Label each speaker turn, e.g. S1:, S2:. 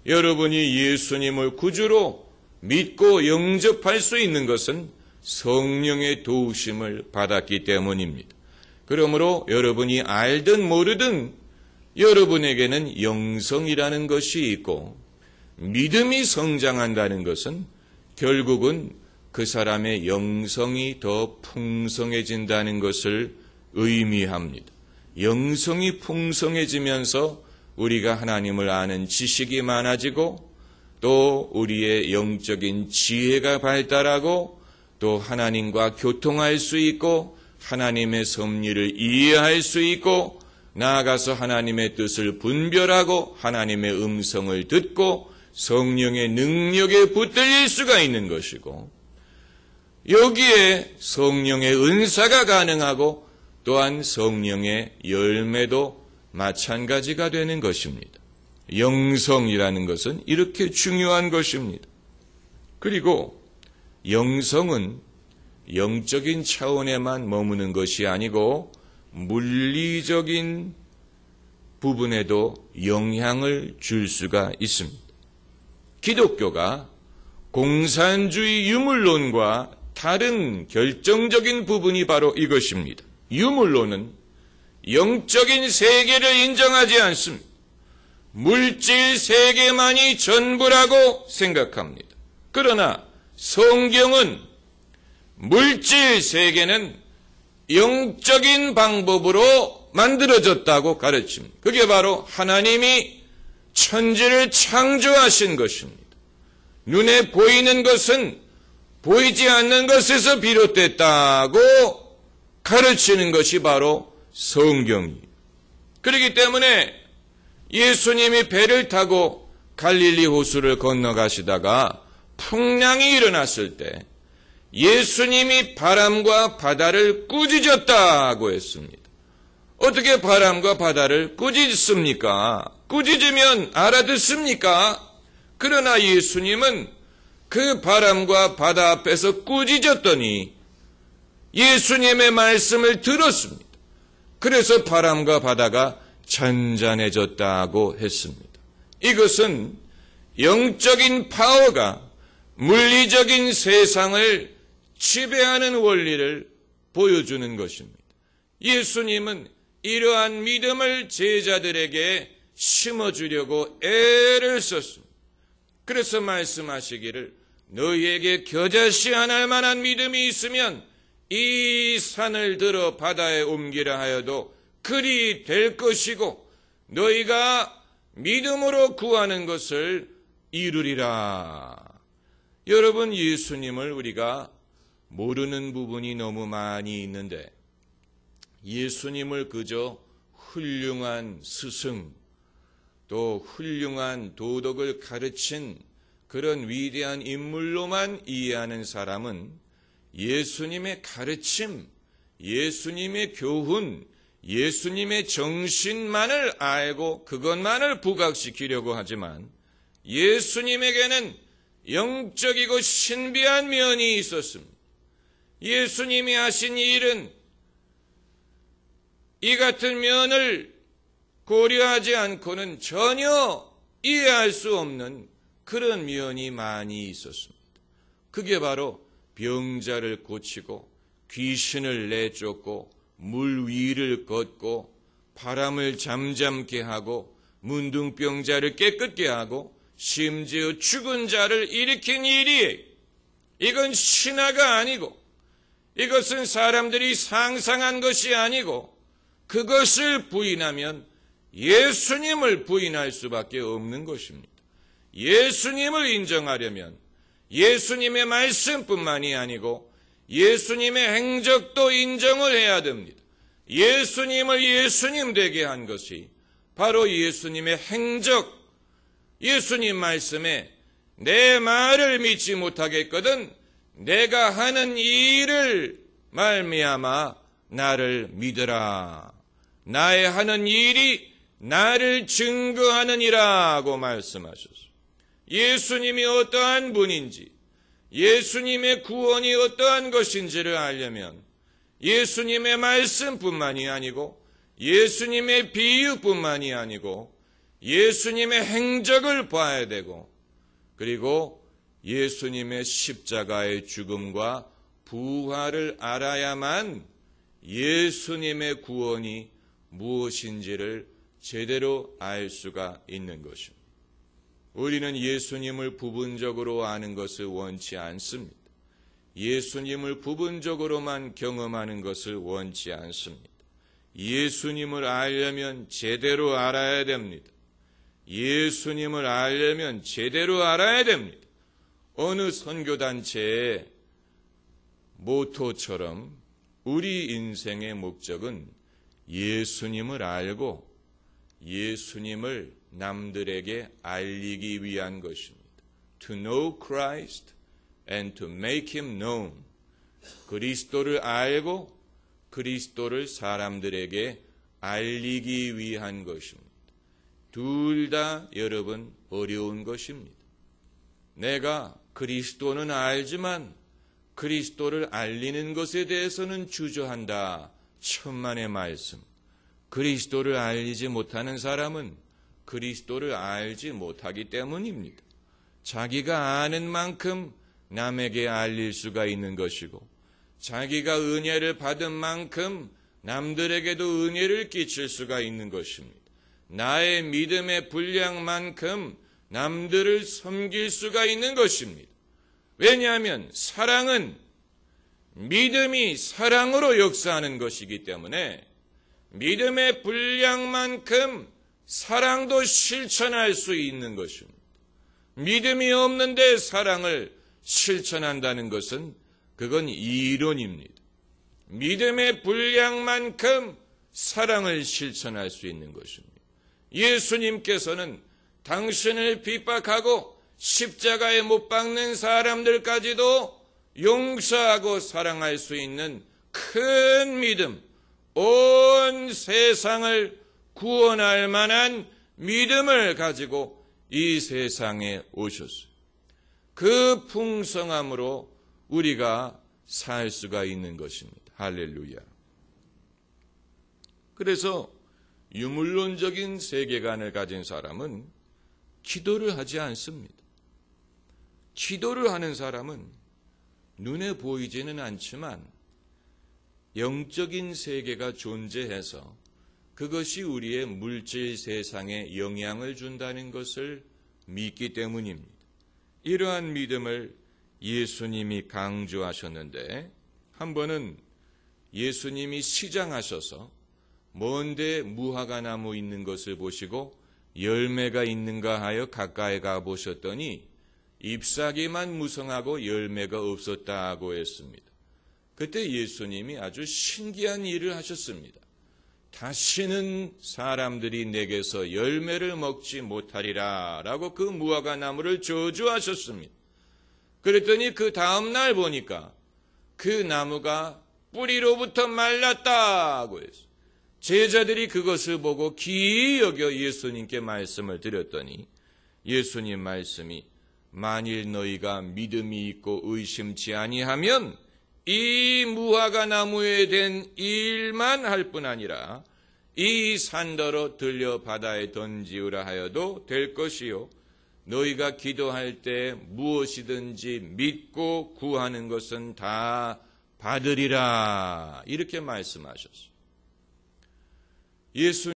S1: 여러분이 예수님을 구주로 믿고 영접할 수 있는 것은 성령의 도우심을 받았기 때문입니다. 그러므로 여러분이 알든 모르든 여러분에게는 영성이라는 것이 있고, 믿음이 성장한다는 것은 결국은 그 사람의 영성이 더 풍성해진다는 것을 의미합니다. 영성이 풍성해지면서 우리가 하나님을 아는 지식이 많아지고, 또 우리의 영적인 지혜가 발달하고, 또 하나님과 교통할 수 있고, 하나님의 섭리를 이해할 수 있고, 나아가서 하나님의 뜻을 분별하고 하나님의 음성을 듣고 성령의 능력에 붙들릴 수가 있는 것이고, 여기에 성령의 은사가 가능하고 또한 성령의 열매도 마찬가지가 되는 것입니다. 영성이라는 것은 이렇게 중요한 것입니다. 그리고 영성은 영적인 차원에만 머무는 것이 아니고 물리적인 부분에도 영향을 줄 수가 있습니다. 기독교가 공산주의 유물론과 다른 결정적인 부분이 바로 이것입니다. 유물론은 영적인 세계를 인정하지 않습니다. 물질 세계만이 전부라고 생각합니다. 그러나 성경은 물질 세계는 영적인 방법으로 만들어졌다고 가르칩니다. 그게 바로 하나님이 천지를 창조하신 것입니다. 눈에 보이는 것은 보이지 않는 것에서 비롯됐다고 가르치는 것이 바로 성경이에요. 그렇기 때문에 예수님이 배를 타고 갈릴리 호수를 건너가시다가 풍랑이 일어났을 때 예수님이 바람과 바다를 꾸짖었다고 했습니다. 어떻게 바람과 바다를 꾸짖습니까? 꾸짖으면 알아듣습니까? 그러나 예수님은 그 바람과 바다 앞에서 꾸짖었더니 예수님의 말씀을 들었습니다. 그래서 바람과 바다가 잔잔해졌다고 했습니다. 이것은 영적인 파워가 물리적인 세상을 지배하는 원리를 보여주는 것입니다. 예수님은 이러한 믿음을 제자들에게 심어주려고 애를 썼습니다. 그래서 말씀하시기를 너희에게 겨자씨 하나할 만한 믿음이 있으면 이 산을 들어 바다에 옮기라 하여도 그리 될 것이고 너희가 믿음으로 구하는 것을 이루리라. 여러분, 예수님을 우리가 모르는 부분이 너무 많이 있는데 예수님을 그저 훌륭한 스승, 또 훌륭한 도덕을 가르친 그런 위대한 인물로만 이해하는 사람은 예수님의 가르침, 예수님의 교훈, 예수님의 정신만을 알고 그것만을 부각시키려고 하지만 예수님에게는 영적이고 신비한 면이 있었습니다. 예수님이 하신 일은 이 같은 면을 고려하지 않고는 전혀 이해할 수 없는 그런 면이 많이 있었습니다. 그게 바로 병자를 고치고 귀신을 내쫓고 물 위를 걷고 바람을 잠잠케 하고 문둥병자를 깨끗게 하고 심지어 죽은 자를 일으킨 일이에요. 이건 신화가 아니고 이것은 사람들이 상상한 것이 아니고 그것을 부인하면 예수님을 부인할 수밖에 없는 것입니다. 예수님을 인정하려면 예수님의 말씀뿐만이 아니고 예수님의 행적도 인정을 해야 됩니다. 예수님을 예수님 되게 한 것이 바로 예수님의 행적, 예수님 말씀에 내 말을 믿지 못하겠거든 내가 하는 일을 말미암아 나를 믿으라. 나의 하는 일이 나를 증거하느니라고 말씀하셨습니다. 예수님이 어떠한 분인지, 예수님의 구원이 어떠한 것인지를 알려면 예수님의 말씀뿐만이 아니고 예수님의 비유뿐만이 아니고 예수님의 행적을 봐야 되고, 그리고 예수님의 십자가의 죽음과 부활을 알아야만 예수님의 구원이 무엇인지를 제대로 알 수가 있는 것입니다. 우리는 예수님을 부분적으로 아는 것을 원치 않습니다. 예수님을 부분적으로만 경험하는 것을 원치 않습니다. 예수님을 알려면 제대로 알아야 됩니다. 예수님을 알려면 제대로 알아야 됩니다. 어느 선교단체의 모토처럼 우리 인생의 목적은 예수님을 알고 예수님을 남들에게 알리기 위한 것입니다. To know Christ and to make Him known. 그리스도를 알고 그리스도를 사람들에게 알리기 위한 것입니다. 둘 다 여러분 어려운 것입니다. 내가 그리스도는 알지만 그리스도를 알리는 것에 대해서는 주저한다. 천만의 말씀. 그리스도를 알리지 못하는 사람은 그리스도를 알지 못하기 때문입니다. 자기가 아는 만큼 남에게 알릴 수가 있는 것이고, 자기가 은혜를 받은 만큼 남들에게도 은혜를 끼칠 수가 있는 것입니다. 나의 믿음의 분량만큼 남들을 섬길 수가 있는 것입니다. 왜냐하면 사랑은 믿음이 사랑으로 역사하는 것이기 때문에 믿음의 분량만큼 사랑도 실천할 수 있는 것입니다. 믿음이 없는데 사랑을 실천한다는 것은 그건 이론입니다. 믿음의 분량만큼 사랑을 실천할 수 있는 것입니다. 예수님께서는 당신을 핍박하고 십자가에 못 박는 사람들까지도 용서하고 사랑할 수 있는 큰 믿음, 온 세상을 구원할 만한 믿음을 가지고 이 세상에 오셨어요. 그 풍성함으로 우리가 살 수가 있는 것입니다. 할렐루야. 그래서 유물론적인 세계관을 가진 사람은 기도를 하지 않습니다. 기도를 하는 사람은 눈에 보이지는 않지만 영적인 세계가 존재해서 그것이 우리의 물질 세상에 영향을 준다는 것을 믿기 때문입니다. 이러한 믿음을 예수님이 강조하셨는데, 한 번은 예수님이 시장하셔서 먼데 무화과 나무 있는 것을 보시고 열매가 있는가 하여 가까이 가보셨더니 잎사귀만 무성하고 열매가 없었다고 했습니다. 그때 예수님이 아주 신기한 일을 하셨습니다. 다시는 사람들이 내게서 열매를 먹지 못하리라 라고 그 무화과 나무를 저주하셨습니다. 그랬더니 그 다음날 보니까 그 나무가 뿌리로부터 말랐다고 했어요. 제자들이 그것을 보고 기이 여겨 예수님께 말씀을 드렸더니 예수님 말씀이 만일 너희가 믿음이 있고 의심치 아니하면 이 무화과 나무에 된 일만 할 뿐 아니라 이 산더러 들려 바다에 던지우라 하여도 될 것이요 너희가 기도할 때 무엇이든지 믿고 구하는 것은 다 받으리라 이렇게 말씀하셨어요. 예수